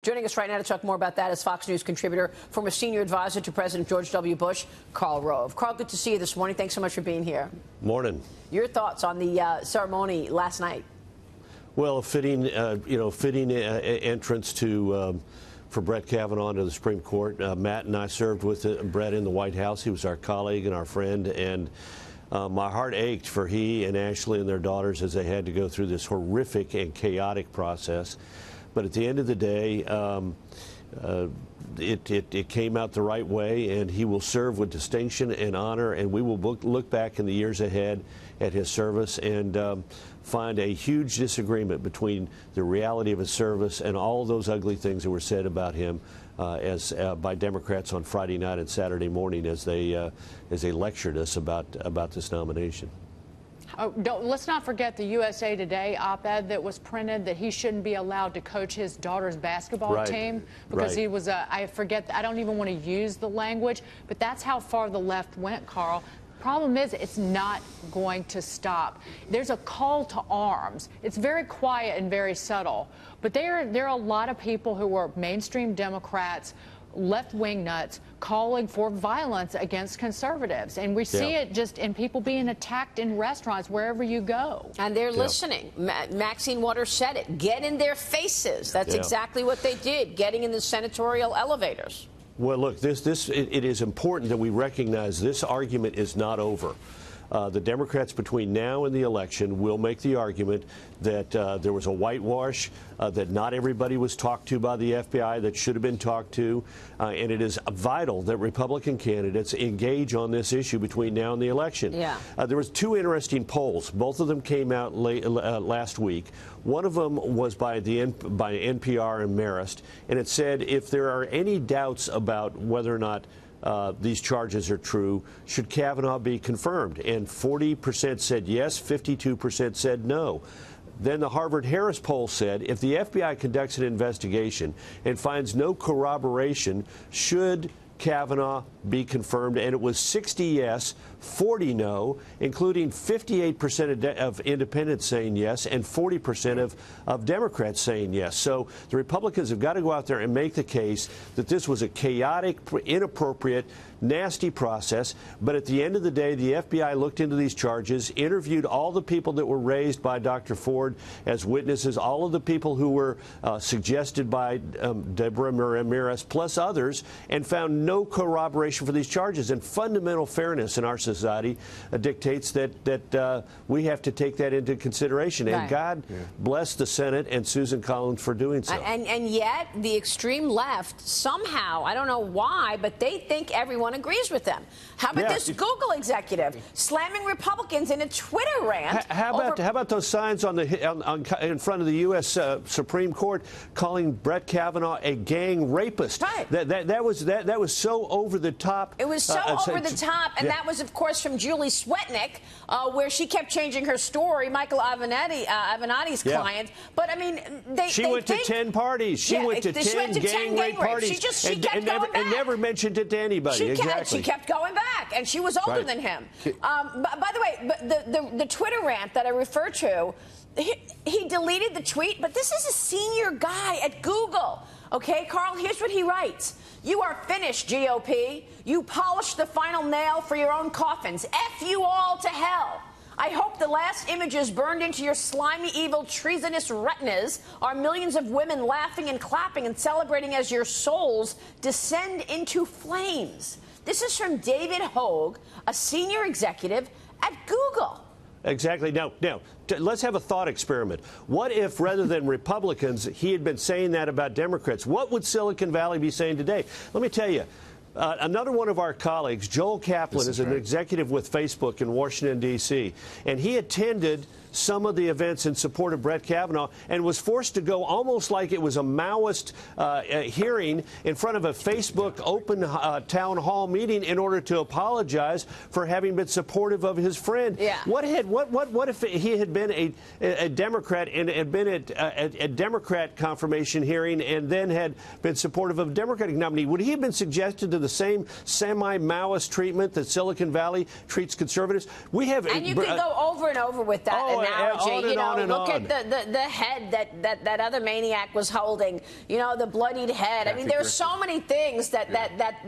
Joining us right now to talk more about that is Fox News contributor, former senior advisor to President George W. Bush, Karl Rove. Karl, good to see you this morning. Thanks so much for being here. Morning. Your thoughts on the ceremony last night? Well, a fitting entrance to for Brett Kavanaugh to the Supreme Court. Matt and I served with Brett in the White House. He was our colleague and our friend, and my heart ached for he and Ashley and their daughters as they had to go through this horrific and chaotic process. But at the end of the day, it came out the right way, and he will serve with distinction and honor, and we will look back in the years ahead at his service and find a huge disagreement between the reality of his service and all of those ugly things that were said about him by Democrats on Friday night and Saturday morning as they lectured us about this nomination. Oh, let's not forget the USA Today op-ed that was printed that he shouldn't be allowed to coach his daughter's basketball team because he was I don't even want to use the language, but that's how far the left went, Karl. Problem is, it's not going to stop. There's a call to arms. It's very quiet and very subtle, but there are a lot of people who are mainstream Democrats, left-wing nuts, calling for violence against conservatives. And we see it just in people being attacked in restaurants wherever you go. And they're listening. Maxine Waters said it. Get in their faces. That's exactly what they did, getting in the senatorial elevators. Well, look, it is important that we recognize this argument is not over. The Democrats between now and the election will make the argument that there was a whitewash, that not everybody was talked to by the FBI that should have been talked to, and it is vital that Republican candidates engage on this issue between now and the election. There was two interesting polls. Both of them came out last week. One of them was by NPR and Marist, and it said if there are any doubts about whether or not these charges are true, should Kavanaugh be confirmed? And 40% said yes, 52% said no. Then the Harvard-Harris poll said if the FBI conducts an investigation and finds no corroboration, should Kavanaugh be confirmed? And it was 60 yes, 40 no, including 58% of independents saying yes and 40% of Democrats saying yes. So the Republicans have got to go out there and make the case that this was a chaotic, inappropriate, nasty process. But at the end of the day, the FBI looked into these charges, interviewed all the people that were raised by Dr. Ford as witnesses, all of the people who were suggested by Deborah Ramirez, plus others, and found no corroboration for these charges. And fundamental fairness in our society dictates that we have to take that into consideration. And God bless the Senate and Susan Collins for doing so. And yet the extreme left somehow, I don't know why, but they think everyone agrees with them. How about this Google executive slamming Republicans in a Twitter rant? How about those signs in front of the U.S. Supreme Court calling Brett Kavanaugh a gang rapist? That was so over the top. It was so over the top, and that was, of course, from Julie Swetnick, where she kept changing her story, Michael Avenatti's client. But I mean, she went to 10 parties. She went to 10 gang rape parties and never mentioned it to anybody. She kept going back, and she was older than him. By the way, the Twitter rant that I refer to, he deleted the tweet, but this is a senior guy at Google. Okay, Karl, here's what he writes. You are finished, GOP. You polished the final nail for your own coffins. F you all to hell. I hope the last images burned into your slimy, evil, treasonous retinas are millions of women laughing and clapping and celebrating as your souls descend into flames. This is from David Hogue, a senior executive at Google. Exactly. Now, let's have a thought experiment. What if, rather than Republicans, he had been saying that about Democrats? What would Silicon Valley be saying today? Let me tell you. Another one of our colleagues, Joel Kaplan, is an executive with Facebook in Washington, D.C., and he attended some of the events in support of Brett Kavanaugh and was forced to go almost like it was a Maoist hearing in front of a Facebook open town hall meeting in order to apologize for having been supportive of his friend. What if he had been a Democrat and had been at a Democrat confirmation hearing and then had been supportive of a Democratic nominee? Would he have been subjected to the same semi-Maoist treatment that Silicon Valley treats conservatives? And you can go over and over with that. analogy. Look on. at the head that other maniac was holding. The bloodied head. I mean, there are so many things that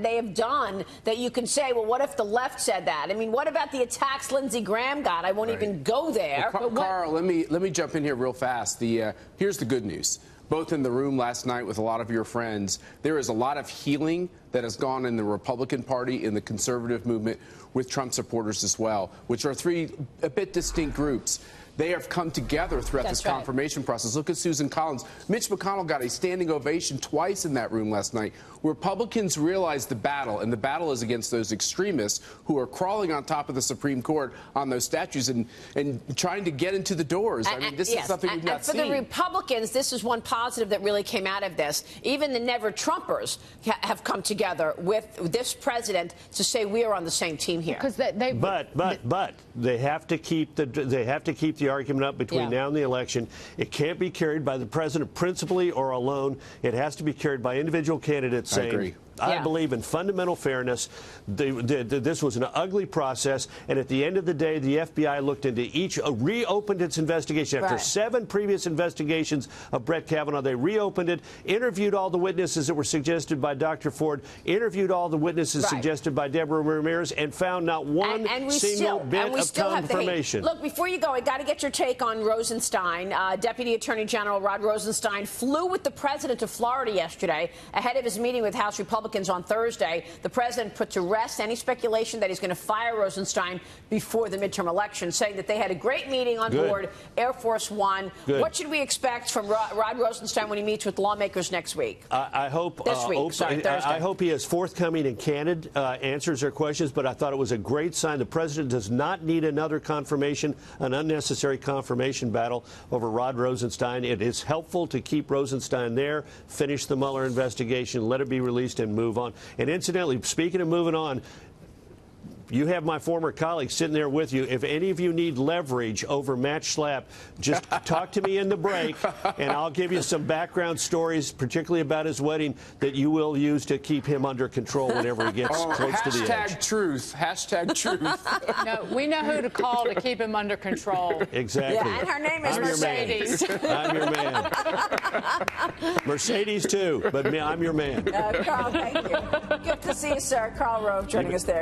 they have done that you can say, well, what if the left said that? I mean, what about the attacks Lindsey Graham got? I won't even go there. Well, Carl, let me jump in here real fast. Here's the good news. Both in the room last night with a lot of your friends, there is a lot of healing that has gone in the Republican Party, in the conservative movement, with Trump supporters as well, which are three a bit distinct groups. They have come together throughout this confirmation process. Look at Susan Collins. Mitch McConnell got a standing ovation twice in that room last night. Republicans realize the battle, and the battle is against those extremists who are crawling on top of the Supreme Court on those statues and trying to get into the doors. I mean, this is something we've not seen. And for the Republicans, this is one positive that really came out of this. Even the Never-Trumpers have come together with this president to say we are on the same team here. But they have to keep the argument up between now and the election. It can't be carried by the president principally or alone. It has to be carried by individual candidates saying, I believe in fundamental fairness. This was an ugly process, and at the end of the day, the FBI looked into reopened its investigation. After 7 previous investigations of Brett Kavanaugh, they reopened it, interviewed all the witnesses that were suggested by Dr. Ford, interviewed all the witnesses suggested by Deborah Ramirez, and found not one single bit of confirmation. Look, before you go, I got to get your take on Rosenstein. Deputy Attorney General Rod Rosenstein flew with the president to Florida yesterday ahead of his meeting with House Republicans on Thursday. The president put to rest any speculation that he's going to fire Rosenstein before the midterm election, saying that they had a great meeting on board Air Force One. What should we expect from Rod Rosenstein when he meets with lawmakers next week? I hope Thursday. I hope he is forthcoming and candid, answers their questions, but I thought it was a great sign. The president does not need another confirmation, an unnecessary confirmation battle over Rod Rosenstein. It is helpful to keep Rosenstein there, finish the Mueller investigation, let it be released, and move on. And incidentally, speaking of moving on, you have my former colleague sitting there with you. If any of you need leverage over Matt Schlapp, just talk to me in the break, and I'll give you some background stories, particularly about his wedding, that you will use to keep him under control whenever he gets close to the edge. Hashtag truth. No, we know who to call to keep him under control. Exactly. Yeah, and her name is Mercedes. I'm your man. Mercedes, too, but I'm your man. Carl, thank you. Good to see you, sir. Karl Rove joining us there.